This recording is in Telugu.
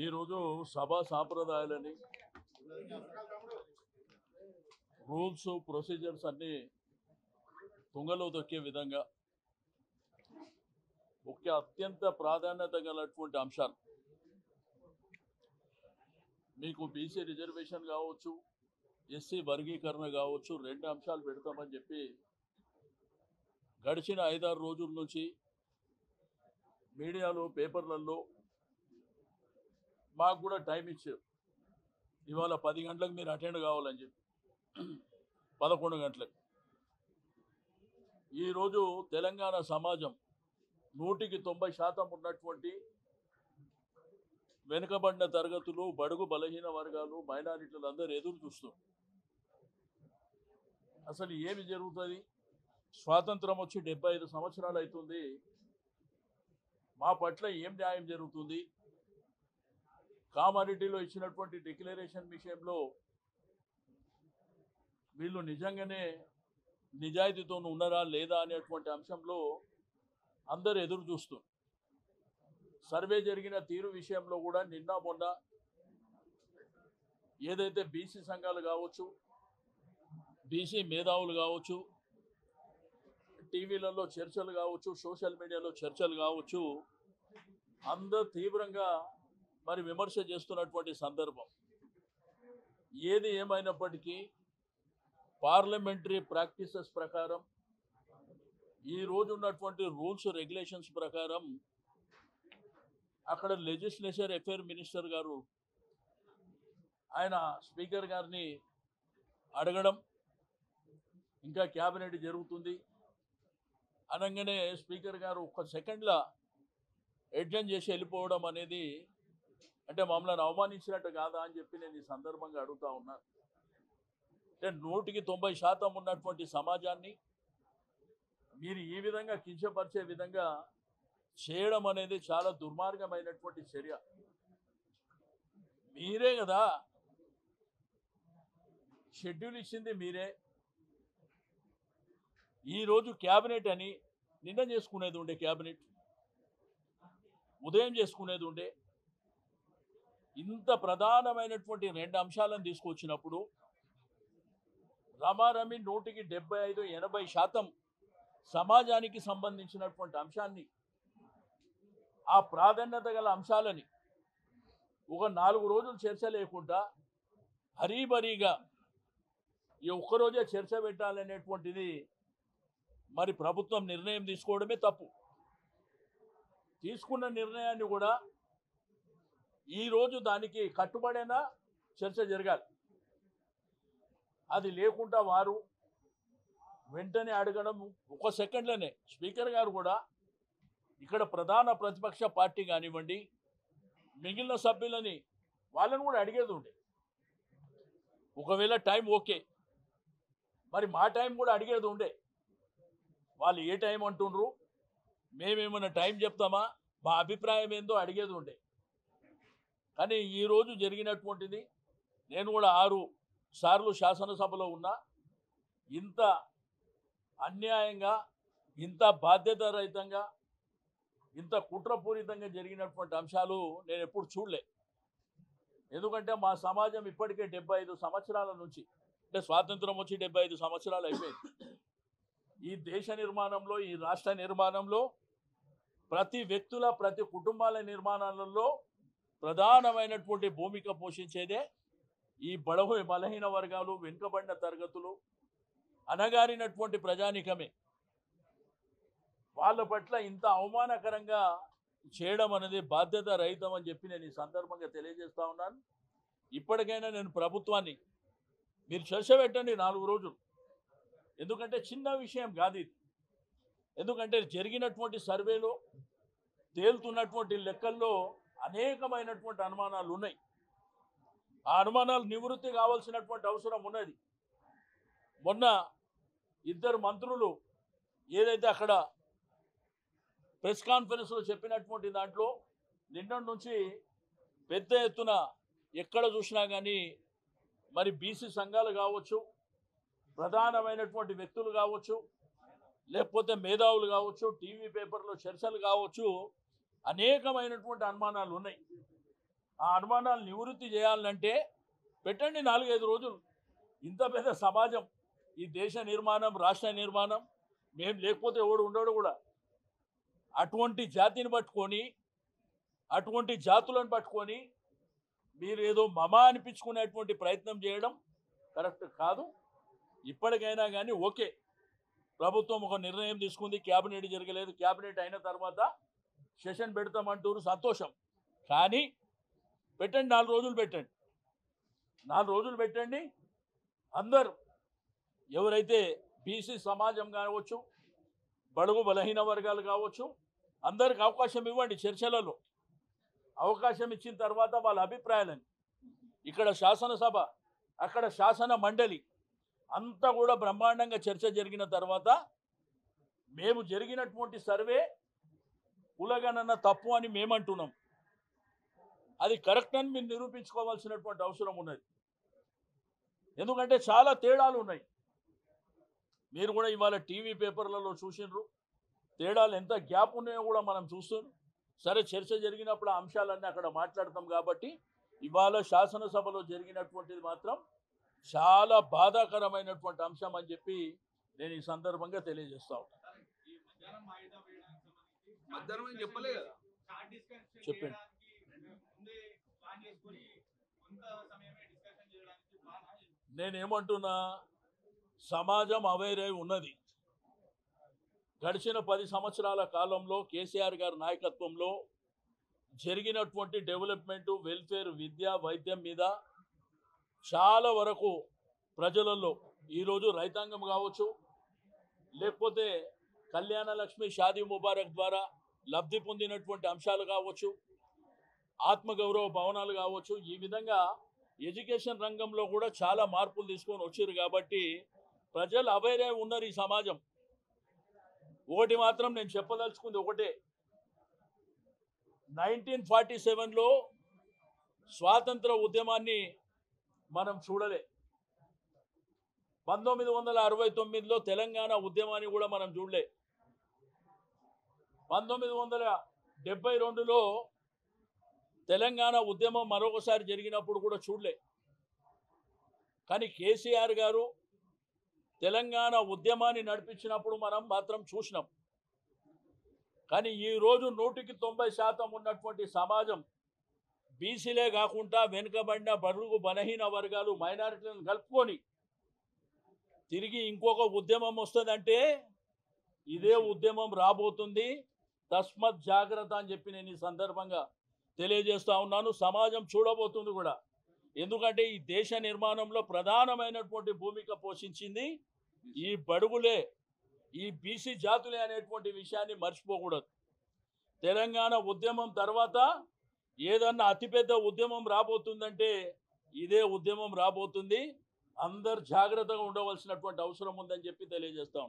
ఈరోజు సభా సాంప్రదాయాలని రూల్స్ ప్రొసీజర్స్ అన్నీ తుంగలో దొక్కే విధంగా ఒక అత్యంత ప్రాధాన్యత గలటువంటి అంశాలు మీకు బీసీ రిజర్వేషన్ కావచ్చు, ఎస్సీ వర్గీకరణ కావచ్చు, రెండు అంశాలు పెడతామని చెప్పి గడిచిన 5-6 రోజుల నుంచి మీడియాలో పేపర్లలో మాకు కూడా టైం ఇచ్చారు. ఇవాళ 10 గంటలకు మీరు అటెండ్ కావాలని చెప్పి 11 గంటలకు. ఈరోజు తెలంగాణ సమాజం 100% ఉన్నటువంటి వెనుకబడిన తరగతులు, బడుగు బలహీన వర్గాలు, మైనారిటీలు అందరూ ఎదురు చూస్తారు. అసలు ఏమి జరుగుతుంది? స్వాతంత్రం వచ్చి 75 సంవత్సరాలు అవుతుంది. మా పట్ల ఏం న్యాయం జరుగుతుంది? కామారెడ్డిలో ఇచ్చినటువంటి డిక్లరేషన్ విషయంలో వీళ్ళు నిజంగానే నిజాయితీతో ఉన్నారా లేదా అనేటువంటి అంశంలో అందరు ఎదురు చూస్తారు. సర్వే జరిగిన తీరు విషయంలో కూడా నిన్న మొన్న ఏదైతే బీసీ సంఘాలు కావచ్చు, బీసీ మేధావులు కావచ్చు, టీవీలలో చర్చలు కావచ్చు, సోషల్ మీడియాలో చర్చలు కావచ్చు, అందరూ తీవ్రంగా మరి విమర్శ చేస్తున్నటువంటి సందర్భం. ఏది ఏమైనప్పటికీ పార్లమెంటరీ ప్రాక్టీసెస్ ప్రకారం, ఈ రోజు ఉన్నటువంటి రూల్స్ రెగ్యులేషన్స్ ప్రకారం అక్కడ లెజిస్లేచర్ అఫేర్ మినిస్టర్ గారు ఆయన స్పీకర్ గారిని అడగడం, ఇంకా క్యాబినెట్ జరుగుతుంది అనగానే స్పీకర్ గారు ఒక్క సెకండ్లో అడ్జర్న్ చేసి వెళ్ళిపోవడం అనేది అంటే మమ్మల్ని అవమానించినట్టు కాదా అని చెప్పి నేను ఈ సందర్భంగా అడుగుతా ఉన్నాను. అంటే 100% ఉన్నటువంటి సమాజాన్ని మీరు ఈ విధంగా కించపరిచే విధంగా చేయడం అనేది చాలా దుర్మార్గమైనటువంటి చర్య. మీరే కదా షెడ్యూల్ ఇచ్చింది, మీరే. ఈరోజు క్యాబినెట్ అని నిన్న చేసుకునేది ఉండే, క్యాబినెట్ ఉదయం చేసుకునేది ఉండే. ఇంత ప్రధానమైనటువంటి 2 అంశాలను తీసుకొచ్చినప్పుడు రమారమి 100-75-80% సమాజానికి సంబంధించినటువంటి అంశాన్ని, ఆ ప్రాధాన్యత గల అంశాలని ఒక 4 రోజులు చర్చ లేకుండా హరీబరీగా ఈ ఒక్కరోజే చర్చ పెట్టాలనేటువంటిది మరి ప్రభుత్వం నిర్ణయం తీసుకోవడమే తప్పు. తీసుకున్న నిర్ణయాన్ని కూడా ఈరోజు దానికి కట్టుబడైనా చర్చ జరగాలి. అది లేకుండా వారు వెంటనే అడగడం ఒక సెకండ్లోనే. స్పీకర్ గారు కూడా ఇక్కడ ప్రధాన ప్రతిపక్ష పార్టీ కానివ్వండి, మిగిలిన సభ్యులని వాళ్ళని కూడా అడిగేది ఉండే. ఒకవేళ టైం ఓకే, మరి మా టైం కూడా అడిగేది ఉండే. వాళ్ళు ఏ టైం అంటుండ్రు, మేమేమన్నా టైం చెప్తామా, మా అభిప్రాయం ఏందో అడిగేది ఉండే. కానీ ఈరోజు జరిగినటువంటిది, నేను కూడా 6 సార్లు శాసనసభలో ఉన్నా, ఇంత అన్యాయంగా, ఇంత బాధ్యతారహితంగా, ఇంత కుట్రపూరితంగా జరిగినటువంటి అంశాలు నేను ఎప్పుడు చూడలే. ఎందుకంటే మా సమాజం ఇప్పటికే 75 సంవత్సరాల నుంచి, అంటే స్వాతంత్రం వచ్చి 75 సంవత్సరాలు అయిపోయింది. ఈ దేశ నిర్మాణంలో, ఈ రాష్ట్ర నిర్మాణంలో, ప్రతి వ్యక్తుల, ప్రతి కుటుంబాల నిర్మాణాలలో ప్రధానమైనటువంటి భూమిక పోషించేదే ఈ బడుగు బలహీన వర్గాలు, వెనుకబడిన తరగతులు, అణగారినటువంటి ప్రజానికమే. వాళ్ళ పట్ల ఇంత అవమానకరంగా చేయడం అనేది బాధ్యత రహితం అని చెప్పి నేను ఈ సందర్భంగా తెలియజేస్తా ఉన్నాను. ఇప్పటికైనా నేను ప్రభుత్వాన్ని, మీరు చర్చ పెట్టండి 4 రోజులు. ఎందుకంటే చిన్న విషయం కాదు ఇది. ఎందుకంటే జరిగినటువంటి సర్వేలో తేలుతున్నటువంటి లెక్కల్లో అనేకమైనటువంటి అనుమానాలు ఉన్నాయి. ఆ అనుమానాలు నివృత్తి కావాల్సినటువంటి అవసరం ఉన్నది. మొన్న 2 మంత్రులు ఏదైతే అక్కడ ప్రెస్ కాన్ఫరెన్స్లో చెప్పినటువంటి దాంట్లో నిన్నటి నుంచి పెద్ద ఎత్తున ఎక్కడ చూసినా కానీ మరి బీసీ సంఘాలు కావచ్చు, ప్రధానమైనటువంటి వ్యక్తులు కావచ్చు, లేకపోతే మేధావులు కావచ్చు, టీవీ పేపర్లో చర్చలు కావచ్చు, అనేకమైనటువంటి అనుమానాలు ఉన్నాయి. ఆ అనుమానాలు నివృత్తి చేయాలంటే పెట్టండి 4-5 రోజులు. ఇంత పెద్ద సమాజం, ఈ దేశ నిర్మాణం, రాష్ట్ర నిర్మాణం, మేము లేకపోతే ఎవడు ఉండడు కూడా. అటువంటి జాతిని పట్టుకొని, అటువంటి జాతులను పట్టుకొని మీరు ఏదో మమ అనిపించుకునేటువంటి ప్రయత్నం చేయడం కరెక్ట్ కాదు. ఇప్పటికైనా కానీ ఓకే, ప్రభుత్వం ఒక నిర్ణయం తీసుకుంది, క్యాబినెట్ జరగలేదు, క్యాబినెట్ అయిన తర్వాత సెషన్ పెడతామంటారు, సంతోషం. కానీ పెట్టండి, 4 రోజులు పెట్టండి, 4 రోజులు పెట్టండి. అందరు ఎవరైతే బీసీ సమాజం కావచ్చు, బడుగు బలహీన వర్గాలు కావచ్చు, అందరికి అవకాశం ఇవ్వండి. చర్చలలో అవకాశం ఇచ్చిన తర్వాత వాళ్ళ అభిప్రాయాలని ఇక్కడ శాసనసభ, అక్కడ శాసన మండలి అంతా కూడా బ్రహ్మాండంగా చర్చ జరిగిన తర్వాత మేము జరిగినటువంటి సర్వే కులగణన తప్పు అని మేమంటున్నాం. అది కరెక్ట్ అని మీరు నిరూపించుకోవాల్సినటువంటి అవసరం ఉన్నది. ఎందుకంటే చాలా తేడాలు ఉన్నాయి. మీరు కూడా ఇవాళ టీవీ పేపర్లలో చూసినారు, తేడాలు ఎంత గ్యాప్ ఉన్నాయో కూడా మనం చూస్తున్నాం. సరే, చర్చ జరిగినప్పుడు ఆ అంశాలన్నీ అక్కడ మాట్లాడతాం. కాబట్టి ఇవాళ శాసనసభలో జరిగినటువంటిది మాత్రం చాలా బాధాకరమైనటువంటి అంశం అని చెప్పి నేను ఈ సందర్భంగా తెలియజేస్తా ఉన్నాను. చెప్పండి. నేనేమంటున్నా, సమాజం అవేరై ఉన్నది. గడిచిన 10 సంవత్సరాల కాలంలో కేసీఆర్ గారి నాయకత్వంలో జరిగినటువంటి డెవలప్మెంటు, వెల్ఫేర్, విద్య, వైద్యం మీద చాలా వరకు ప్రజలలో ఈరోజు రైతాంగం కావచ్చు, లేకపోతే కళ్యాణ లక్ష్మి, షాదీ ముబారక్ ద్వారా లబ్ధి పొందినటువంటి అంశాలు కావచ్చు, ఆత్మగౌరవ భవనాలు కావచ్చు, ఈ విధంగా ఎడ్యుకేషన్ రంగంలో కూడా చాలా మార్పులు తీసుకొని వచ్చారు. కాబట్టి ప్రజలు అవేరే ఉన్నారు ఈ సమాజం. ఒకటి మాత్రం నేను చెప్పదలుచుకుంది ఒకటే, 1947లో స్వాతంత్ర ఉద్యమాన్ని మనం చూడలే, 1969లో తెలంగాణ ఉద్యమాన్ని కూడా మనం చూడలే, 1972లో తెలంగాణ ఉద్యమం మరొకసారి జరిగినప్పుడు కూడా చూడలే. కానీ కేసీఆర్ గారు తెలంగాణ ఉద్యమాన్ని నడిపించినప్పుడు మనం మాత్రం చూసినాం. కానీ ఈరోజు 100% ఉన్నటువంటి సమాజం బీసీలే కాకుండా వెనుకబడిన బడుగు బలహీన వర్గాలు, మైనారిటీలను కలుపుకొని తిరిగి ఇంకొక ఉద్యమం వస్తుందంటే ఇదే ఉద్యమం రాబోతుంది. తస్మత్ జాగ్రత్త అని చెప్పి నేను ఈ సందర్భంగా తెలియజేస్తా ఉన్నాను. సమాజం చూడబోతుంది కూడా. ఎందుకంటే ఈ దేశ నిర్మాణంలో ప్రధానమైనటువంటి భూమిక పోషించింది ఈ బడుగులే, ఈ బీసీ జాతులే అనేటువంటి విషయాన్ని మర్చిపోకూడదు. తెలంగాణ ఉద్యమం తర్వాత ఏదన్నా అతిపెద్ద ఉద్యమం రాబోతుందంటే ఇదే ఉద్యమం రాబోతుంది. అందరు జాగ్రత్తగా ఉండవలసినటువంటి అవసరం ఉందని చెప్పి తెలియజేస్తా ఉన్నాను.